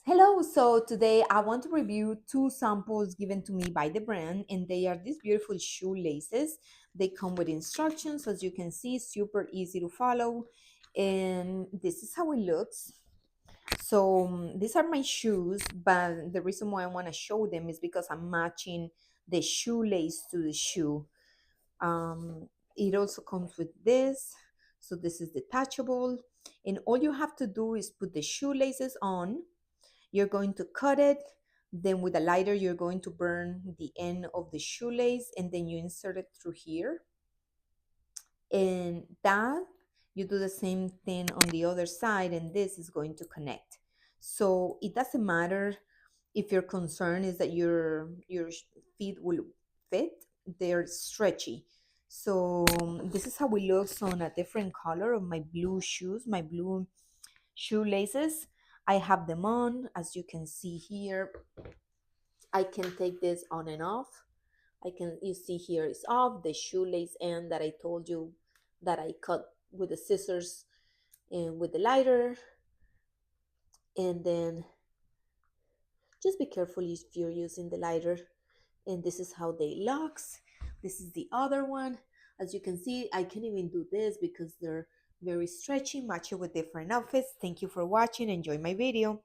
Hello, so today I want to review two samples given to me by the brand, and they are these beautiful shoelaces. They come with instructions, as you can see, super easy to follow, and this is how it looks. So these are my shoes, but the reason why I want to show them is because I'm matching the shoelace to the shoe. It also comes with this, so this is detachable, and all you have to do is put the shoelaces on. You're going to cut it. Then with a lighter, you're going to burn the end of the shoelace and then you insert it through here. And that, you do the same thing on the other side and this is going to connect. So it doesn't matter if your concern is that your feet will fit, they're stretchy. So this is how it looks on a different color of my blue shoes, my blue shoelaces. I have them on, as you can see here. I can take this on and off. You see here is off the shoelace end that I told you that I cut with the scissors and with the lighter. And then just be careful if you're using the lighter. And this is how they locks. This is the other one. As you can see, I can even do this because they're very stretchy, match it with different outfits. Thank you for watching. Enjoy my video.